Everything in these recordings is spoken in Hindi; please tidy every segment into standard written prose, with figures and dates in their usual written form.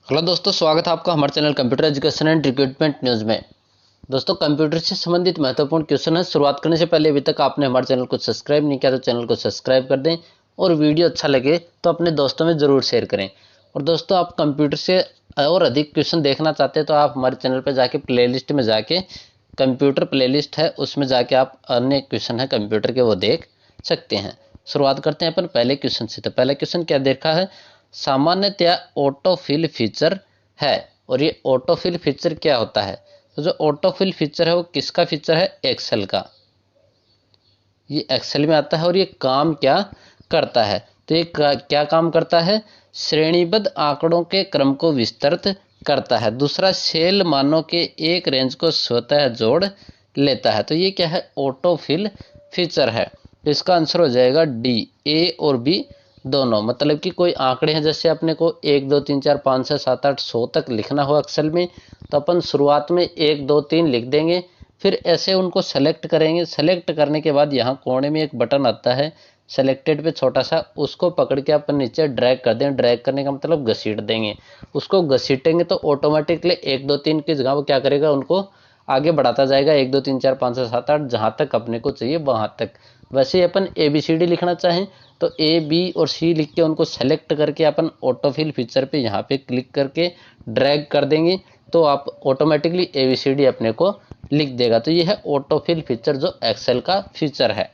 हेलो दोस्तों, स्वागत है आपका हमारे channel computer education and recruitment news में। दोस्तों, कंप्यूटर से संबंधित महत्वपूर्ण क्वेश्चन है। शुरुआत करने से पहले अभी तक आपने हमारे चैनल को सब्सक्राइब नहीं किया तो चैनल को सब्सक्राइब कर दें और वीडियो अच्छा लगे तो अपने दोस्तों में ज़रूर शेयर करें। और दोस्तों, आप कंप्यूटर से और अधिक क्वेश्चन देखना चाहते हैं तो आप हमारे चैनल पर जाके प्लेलिस्ट में जाके कंप्यूटर प्लेलिस्ट है, उसमें जाके आप अन्य क्वेश्चन है कंप्यूटर के वो देख सकते हैं। शुरुआत करते हैं अपन पहले क्वेश्चन से। तो पहला क्वेश्चन क्या देखा है, सामान्यतया ऑटोफिल फीचर है। और ये ऑटोफिल फीचर क्या होता है? तो जो ऑटोफिल फीचर है वो किसका फीचर है? एक्सेल का। ये एक्सेल में आता है और ये काम क्या करता है? तो ये क्या काम करता है? श्रेणीबद्ध आंकड़ों के क्रम को विस्तृत करता है। दूसरा, सेल मानों के एक रेंज को स्वतः जोड़ लेता है। तो ये क्या है? ऑटोफिल फीचर है। तो इसका आंसर हो जाएगा डी, ए और बी दोनों। मतलब कि कोई आंकड़े हैं, जैसे अपने को 1 2 3 4 5 6 7 8 100 तक लिखना हो एक्सेल में, तो अपन शुरुआत में 1 2 3 लिख देंगे, फिर ऐसे उनको सेलेक्ट करेंगे। सेलेक्ट करने के बाद यहाँ कोने में एक बटन आता है सेलेक्टेड पे छोटा सा, उसको पकड़ के अपन नीचे ड्रैग कर दें। ड्रैग करने का मतलब घसीट देंगे। उसको घसीटेंगे तो ऑटोमेटिकली 1 2 3 की जगह वो क्या करेगा, उनको आगे बढ़ाता जाएगा। 1 2 3 4 5 6 7 8 जहाँ तक अपने को चाहिए वहाँ तक। वैसे ही अपन ABCD लिखना चाहें तो A B और C लिख के उनको सेलेक्ट करके अपन ऑटोफिल फीचर पे यहाँ पे क्लिक करके ड्रैग कर देंगे तो आप ऑटोमेटिकली ABCD अपने को लिख देगा। तो ये है ऑटोफिल फीचर जो एक्सेल का फीचर है।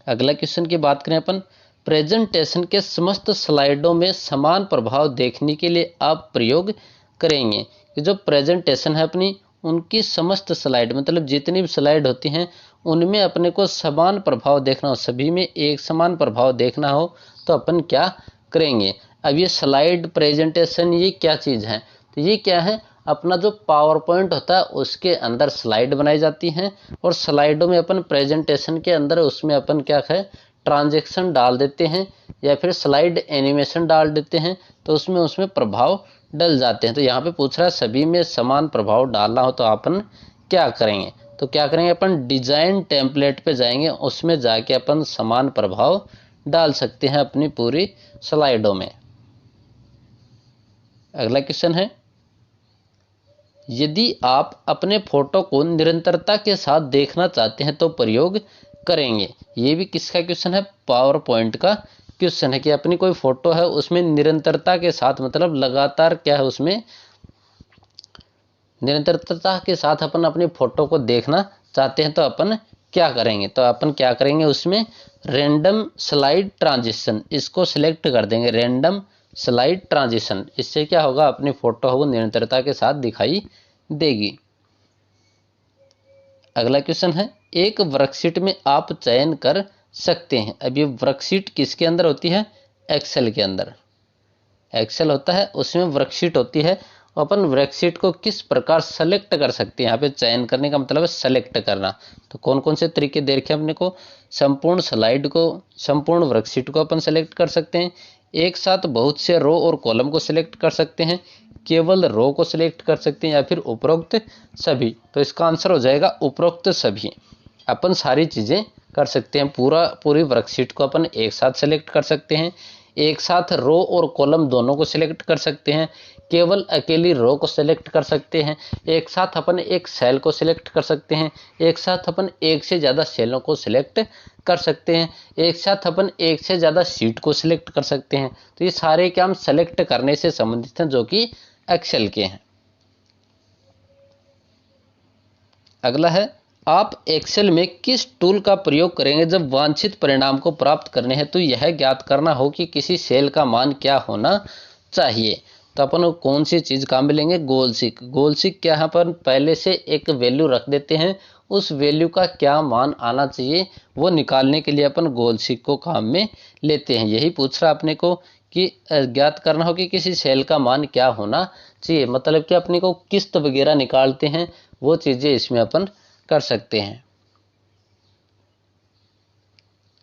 अगला क्वेश्चन की बात करें अपन, प्रेजेंटेशन के समस्त स्लाइडों में समान प्रभाव देखने के लिए आप प्रयोग करेंगे कि जो प्रेजेंटेशन है अपनी, उनकी समस्त स्लाइड मतलब जितनी भी स्लाइड होती हैं उनमें अपने को समान प्रभाव देखना हो, सभी में एक समान प्रभाव देखना हो तो अपन क्या करेंगे? अब ये स्लाइड प्रेजेंटेशन ये क्या चीज़ है? तो ये क्या है, अपना जो पावर पॉइंट होता है उसके अंदर स्लाइड बनाई जाती हैं और स्लाइडों में अपन प्रेजेंटेशन के अंदर उसमें अपन क्या है, ट्रांजैक्शन डाल देते हैं या फिर स्लाइड एनिमेशन डाल देते हैं तो उसमें प्रभाव डल जाते हैं। तो यहाँ पे पूछ रहा है सभी में समान प्रभाव डालना हो तो अपन क्या करेंगे? तो क्या करेंगे, अपन डिजाइन टेम्पलेट पे जाएंगे, उसमें जाके अपन समान प्रभाव डाल सकते हैं अपनी पूरी स्लाइडों में। अगला क्वेश्चन है, यदि आप अपने फोटो को निरंतरता के साथ देखना चाहते हैं तो प्रयोग करेंगे। ये भी किसका क्वेश्चन है? पावर पॉइंट का क्वेश्चन है कि अपनी कोई फोटो है उसमें निरंतरता के साथ मतलब लगातार क्या है, उसमें निरंतरता के साथ अपन अपनी फोटो को देखना चाहते हैं तो अपन क्या करेंगे? तो अपन क्या करेंगे, उसमें रैंडम स्लाइड ट्रांजिशन इसको सिलेक्ट कर देंगे। रैंडम स्लाइड ट्रांजिशन, इससे क्या होगा, अपनी फोटो वो निरंतरता के साथ दिखाई देगी। अगला क्वेश्चन है, एक वर्कशीट में आप चयन कर सकते हैं। अब ये वर्कशीट किसके अंदर होती है? एक्सेल के अंदर। एक्सेल होता है उसमें वर्कशीट होती है। अपन वर्कशीट को किस प्रकार सेलेक्ट कर सकते हैं? यहाँ पे चयन करने का मतलब है सेलेक्ट करना। तो कौन कौन से तरीके दे रखे अपने को? संपूर्ण स्लाइड को, संपूर्ण वर्कशीट को अपन सेलेक्ट कर सकते हैं, एक साथ बहुत से रो और कॉलम को सिलेक्ट कर सकते हैं, केवल रो को सिलेक्ट कर सकते हैं, या फिर उपरोक्त सभी। तो इसका आंसर हो जाएगा उपरोक्त सभी। अपन सारी चीज़ें कर सकते हैं। पूरी वर्कशीट को अपन एक साथ सेलेक्ट कर सकते हैं, एक साथ रो और कॉलम दोनों को सिलेक्ट कर सकते हैं, केवल अकेली रो को सिलेक्ट कर सकते हैं, एक साथ अपन एक सेल को सिलेक्ट कर सकते हैं, एक साथ अपन एक से ज़्यादा सेलों को सिलेक्ट कर सकते हैं, एक साथ अपन एक से ज़्यादा सीट को सिलेक्ट कर सकते हैं। तो ये सारे काम सेलेक्ट करने से संबंधित हैं जो कि एक्सेल के हैं। अगला है, आप एक्सेल में किस टूल का प्रयोग करेंगे जब वांछित परिणाम को प्राप्त करने हैं तो यह ज्ञात करना हो कि किसी सेल का मान क्या होना चाहिए? तो अपन कौन सी चीज़ काम में लेंगे? गोल सीक। गोल सीक क्या है, अपन पहले से एक वैल्यू रख देते हैं, उस वैल्यू का क्या मान आना चाहिए वो निकालने के लिए अपन गोल सीक को काम में लेते हैं। यही पूछ रहा अपने को कि ज्ञात करना हो कि किसी सेल का मान क्या होना चाहिए, मतलब कि अपने को किस्त वगैरह निकालते हैं वो चीज़ें इसमें अपन कर सकते हैं।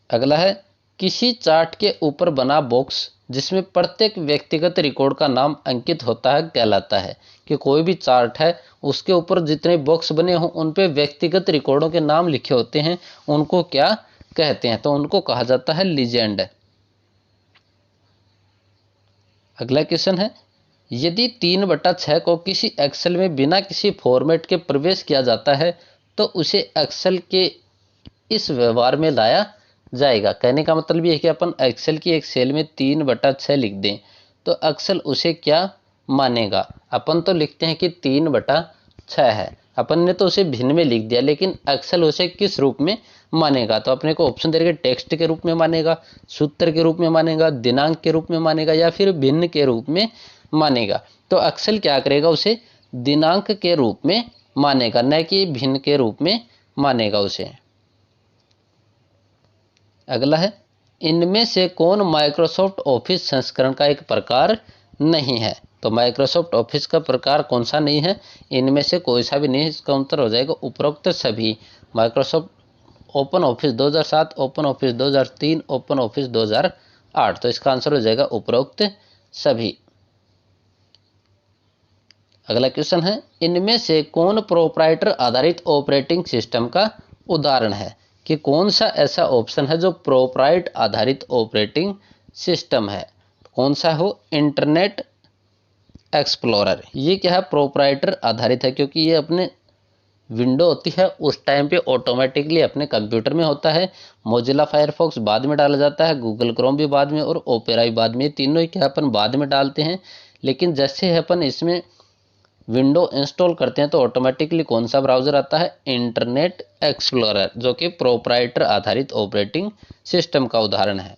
अगला है, किसी चार्ट के ऊपर बना बॉक्स जिसमें प्रत्येक व्यक्तिगत रिकॉर्ड का नाम अंकित होता है कहलाता है। कि कोई भी चार्ट है उसके ऊपर जितने बॉक्स बने हों उन पे व्यक्तिगत रिकॉर्डों के नाम लिखे होते हैं, उनको क्या कहते हैं? तो उनको कहा जाता है लीजेंड। अगला क्वेश्चन है, यदि 3/6 को किसी एक्सेल में बिना किसी फॉर्मेट के प्रवेश किया जाता है तो उसे एक्सेल के इस व्यवहार में लाया जाएगा। कहने का मतलब ये है कि अपन एक्सेल की एक सेल में 3/6 लिख दें तो एक्सेल उसे क्या मानेगा। अपन तो लिखते हैं कि 3/6 है, अपन ने तो उसे भिन्न में लिख दिया, लेकिन एक्सेल उसे किस रूप में मानेगा। तो अपने को ऑप्शन दे रहे टेक्स्ट के रूप में मानेगा, सूत्र के रूप में मानेगा, दिनांक के रूप में मानेगा या फिर भिन्न के रूप में मानेगा। तो एक्सेल क्या करेगा, उसे दिनांक के रूप में मानेगा, न कि भिन्न के रूप में मानेगा उसे। अगला है, इनमें से कौन माइक्रोसॉफ्ट ऑफिस संस्करण का एक प्रकार नहीं है। तो माइक्रोसॉफ्ट ऑफिस का प्रकार कौन सा नहीं है, इनमें से कोई सा भी नहीं। इसका उत्तर हो जाएगा उपरोक्त सभी। Microsoft open office 2007, open office 2003, open office 2008। तो इसका आंसर हो जाएगा उपरोक्त सभी। अगला क्वेश्चन है, इनमें से कौन प्रोप्राइटर आधारित ऑपरेटिंग सिस्टम का उदाहरण है। कि कौन सा ऐसा ऑप्शन है जो प्रोप्राइट आधारित ऑपरेटिंग सिस्टम है। कौन सा हो, इंटरनेट एक्सप्लोरर। ये क्या है, प्रोप्राइटर आधारित है, क्योंकि ये अपने विंडो होती है उस टाइम पे ऑटोमेटिकली अपने कंप्यूटर में होता है। मोजिला फायरफॉक्स बाद में डाला जाता है, गूगल क्रोम भी बाद में और ओपेरा भी बाद में। तीनों ही क्या अपन बाद में डालते हैं, लेकिन जैसे अपन इसमें विंडो इंस्टॉल करते हैं तो ऑटोमेटिकली कौन सा ब्राउज़र आता है, इंटरनेट एक्सप्लोरर, जो कि प्रोप्राइटर आधारित ऑपरेटिंग सिस्टम का उदाहरण है।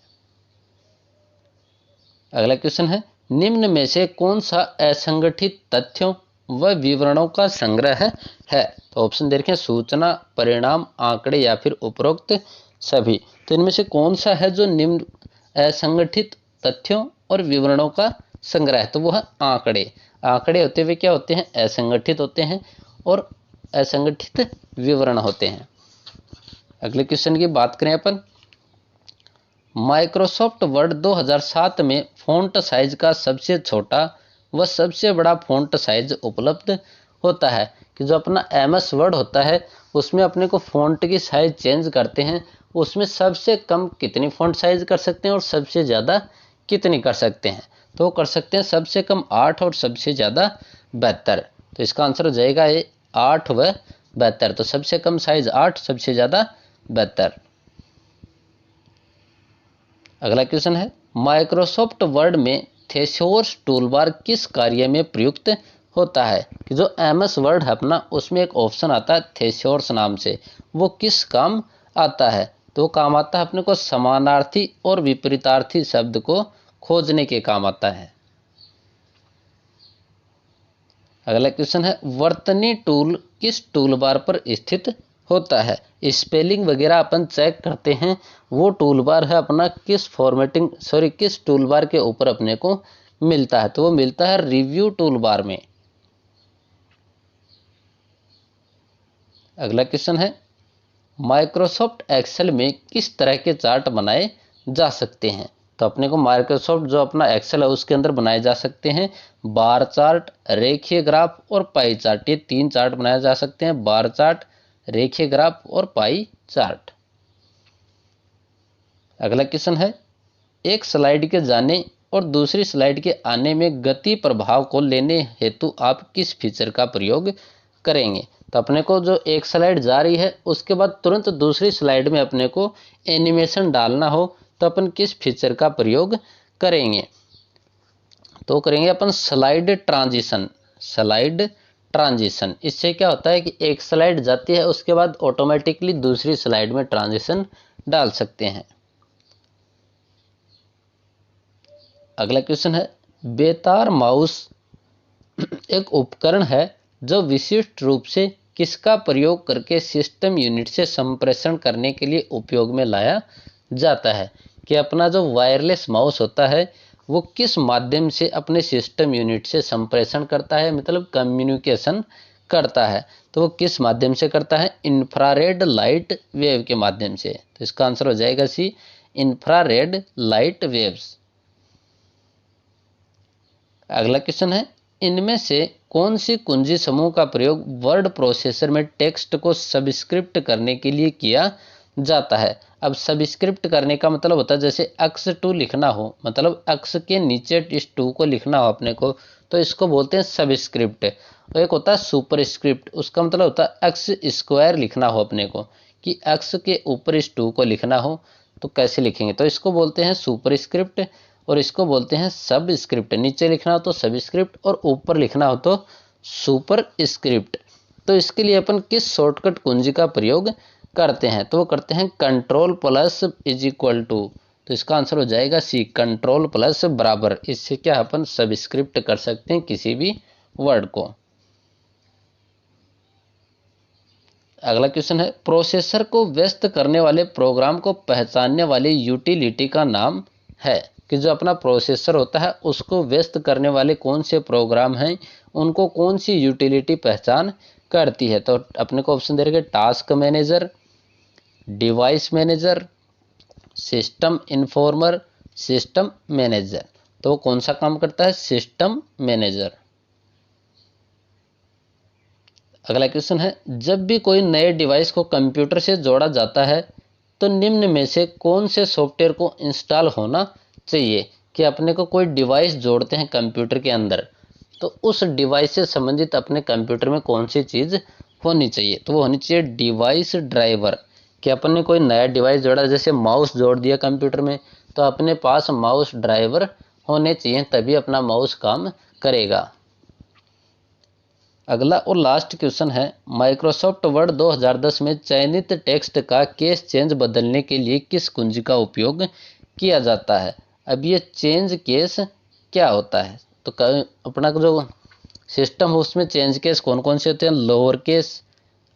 अगला क्वेश्चन है, निम्न में से कौन सा असंगठित तथ्यों व विवरणों का संग्रह है। तो ऑप्शन दे रखे हैं, सूचना, परिणाम, आंकड़े या फिर उपरोक्त सभी। तो इनमें से कौन सा है जो निम्न असंगठित तथ्यों और विवरणों का संग्रह है। तो वो है आंकड़े। आंकड़े होते हुए क्या होते हैं, असंगठित होते हैं और असंगठित विवरण होते हैं। अगले क्वेश्चन की बात करें अपन, माइक्रोसॉफ्ट वर्ड 2007 में फ़ॉन्ट साइज का सबसे छोटा व सबसे बड़ा फ़ॉन्ट साइज उपलब्ध होता है। कि जो अपना MS वर्ड होता है उसमें अपने को फ़ॉन्ट की साइज चेंज करते हैं, उसमें सबसे कम कितनी फ़ॉन्ट साइज कर सकते हैं और सबसे ज़्यादा कितनी कर सकते हैं। तो कर सकते हैं सबसे कम 8 और सबसे ज़्यादा 72। तो इसका आंसर हो जाएगा ये 8 व 72। तो सबसे कम साइज 8, सबसे ज़्यादा 72। अगला क्वेश्चन है, माइक्रोसॉफ्ट वर्ड में थेसोर्स टूलबार किस कार्य में प्रयुक्त होता है। कि जो MS वर्ड है अपना उसमें एक ऑप्शन आता है थेसोर्स नाम से, वो किस काम आता है। तो काम आता है अपने को समानार्थी और विपरीतार्थी शब्द को खोजने के काम आता है। अगला क्वेश्चन है, वर्तनी टूल किस टूलबार पर स्थित होता है। स्पेलिंग वगैरह अपन चेक करते हैं, वो टूलबार है अपना किस टूलबार के ऊपर अपने को मिलता है। तो वो मिलता है रिव्यू टूलबार में। अगला क्वेश्चन है, माइक्रोसॉफ्ट एक्सेल में किस तरह के चार्ट बनाए जा सकते हैं। तो अपने को माइक्रोसॉफ्ट जो अपना एक्सेल है उसके अंदर बनाए जा सकते हैं बार चार्ट, रेखीय ग्राफ और पाई चार्ट। ये 3 चार्ट बनाए जा सकते हैं, बार चार्ट, रेखीय ग्राफ और पाई चार्ट। अगला क्वेश्चन है, एक स्लाइड के जाने और दूसरी स्लाइड के आने में गति प्रभाव को लेने हेतु आप किस फीचर का प्रयोग करेंगे। तो अपने को जो एक स्लाइड जा रही है उसके बाद तुरंत दूसरी स्लाइड में अपने को एनिमेशन डालना हो तो अपन किस फीचर का प्रयोग करेंगे। तो करेंगे अपन स्लाइड ट्रांजिशन। स्लाइड ट्रांजिशन, इससे क्या होता है कि एक स्लाइड जाती है उसके बाद ऑटोमेटिकली दूसरी स्लाइड में ट्रांजिशन डाल सकते हैं। अगला क्वेश्चन है, बेतार माउस एक उपकरण है जो विशिष्ट रूप से किसका प्रयोग करके सिस्टम यूनिट से संप्रेषण करने के लिए उपयोग में लाया जाता है। कि अपना जो वायरलेस माउस होता है वो किस माध्यम से अपने सिस्टम यूनिट से संप्रेषण करता है, मतलब कम्युनिकेशन करता है। तो वो किस माध्यम से करता है, इंफ्रारेड लाइट वेव के माध्यम से। तो इसका आंसर हो जाएगा सी, इंफ्रारेड लाइट वेव्स। अगला क्वेश्चन है, इनमें से कौन सी कुंजी समूह का प्रयोग वर्ड प्रोसेसर में टेक्स्ट को सबस्क्रिप्ट करने के लिए किया जाता है। अब सबस्क्रिप्ट करने का मतलब होता है जैसे x2 लिखना हो, मतलब x के नीचे इस 2 को लिखना हो अपने को, तो इसको बोलते हैं सबस्क्रिप्ट। और एक होता है सुपरस्क्रिप्ट, उसका मतलब होता है x² लिखना हो अपने को, कि x के ऊपर इस 2 को लिखना हो तो कैसे लिखेंगे, तो इसको बोलते हैं सुपरस्क्रिप्ट और इसको बोलते हैं सबस्क्रिप्ट। नीचे लिखना हो तो सबस्क्रिप्ट और ऊपर लिखना हो तो सुपरस्क्रिप्ट। तो इसके लिए अपन किस शॉर्टकट कुंजी का प्रयोग करते हैं, तो वो करते हैं control plus is equal to, तो इसका आंसर हो जाएगा सी, कंट्रोल प्लस बराबर। इससे क्या अपन सबस्क्रिप्ट कर सकते हैं किसी भी वर्ड को। अगला क्वेश्चन है, प्रोसेसर को व्यस्त करने वाले प्रोग्राम को पहचानने वाली यूटिलिटी का नाम है, कि जो अपना प्रोसेसर होता है उसको व्यस्त करने वाले कौन से प्रोग्राम हैं, उनको कौन सी यूटिलिटी पहचान करती है। तो अपने को ऑप्शन दे रखे task manager, device manager, system informer, system manager. तो वो कौन सा काम करता है, सिस्टम मैनेजर। अगला क्वेश्चन है, जब भी कोई नए डिवाइस को कंप्यूटर से जोड़ा जाता है तो निम्न में से कौन से सॉफ्टवेयर को इंस्टॉल होना चाहिए, कि अपने को कोई डिवाइस जोड़ते हैं कंप्यूटर के अंदर तो उस डिवाइस से संबंधित अपने कंप्यूटर में कौन सी चीज़ होनी चाहिए, तो वो होनी चाहिए डिवाइस ड्राइवर। कि अपन ने कोई नया डिवाइस जोड़ा, जैसे माउस जोड़ दिया कंप्यूटर में, तो अपने पास माउस ड्राइवर होने चाहिए, तभी अपना माउस काम करेगा। अगला और लास्ट क्वेश्चन है, माइक्रोसॉफ्ट वर्ड 2010 में चयनित टेक्स्ट का केस चेंज बदलने के लिए किस कुंजी का उपयोग किया जाता है। अब ये चेंज केस क्या होता है, तो अपना जो सिस्टम है उसमें चेंज केस कौन कौन से होते हैं, lower case,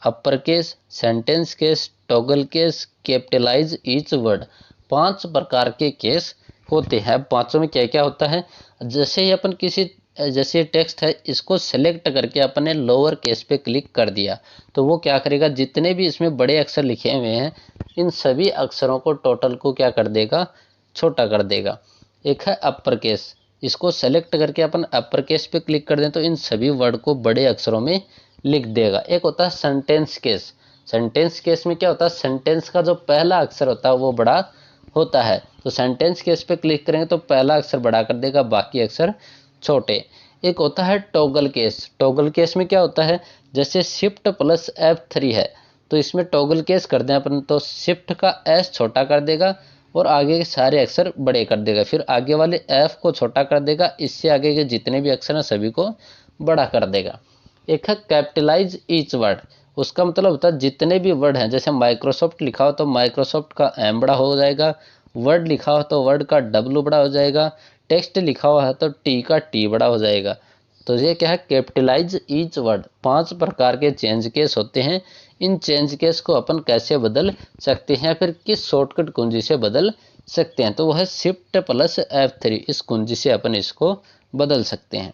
upper case, sentence case, toggle case, capitalise each word. 5 प्रकार के केस होते हैं। पांचों में क्या क्या होता है, जैसे ही अपन किसी, जैसे टेक्स्ट है इसको सेलेक्ट करके अपन ने लोअर केस पे क्लिक कर दिया तो वो क्या करेगा, जितने भी इसमें बड़े अक्षर लिखे हुए हैं इन सभी अक्षरों को टोटल को क्या कर देगा, छोटा कर देगा। एक है अपर केस, इसको सेलेक्ट करके अपन अपर केस पे क्लिक कर दें तो इन सभी वर्ड को बड़े अक्षरों में लिख देगा। एक होता है सेंटेंस केस, सेंटेंस केस में क्या होता है, सेंटेंस का जो पहला अक्षर होता है वो बड़ा होता है, तो सेंटेंस केस पे क्लिक करेंगे तो पहला अक्षर बड़ा कर देगा, बाकी अक्षर छोटे। एक होता है टॉगल केस, टॉगल केस में क्या होता है, जैसे शिफ्ट प्लस F3 है तो इसमें टॉगल केस कर दें अपन तो शिफ्ट का S छोटा कर देगा और आगे के सारे अक्षर बड़े कर देगा, फिर आगे वाले F को छोटा कर देगा, इससे आगे के जितने भी अक्षर हैं सभी को बड़ा कर देगा। एक है कैपिटलाइज ईच वर्ड, उसका मतलब होता है जितने भी वर्ड हैं, जैसे माइक्रोसॉफ्ट लिखा हो तो माइक्रोसॉफ्ट का M बड़ा हो जाएगा, वर्ड लिखा हो तो वर्ड का W बड़ा हो जाएगा, टेक्स्ट लिखा हुआ है तो टी का टी बड़ा हो जाएगा। तो ये क्या है, कैपिटलाइज ईच वर्ड। 5 प्रकार के चेंज केस होते हैं। इन चेंज केस को अपन कैसे बदल सकते हैं, फिर किस शॉर्टकट कुंजी से बदल सकते हैं, तो वह है शिफ्ट प्लस F3, इस कुंजी से अपन इसको बदल सकते हैं।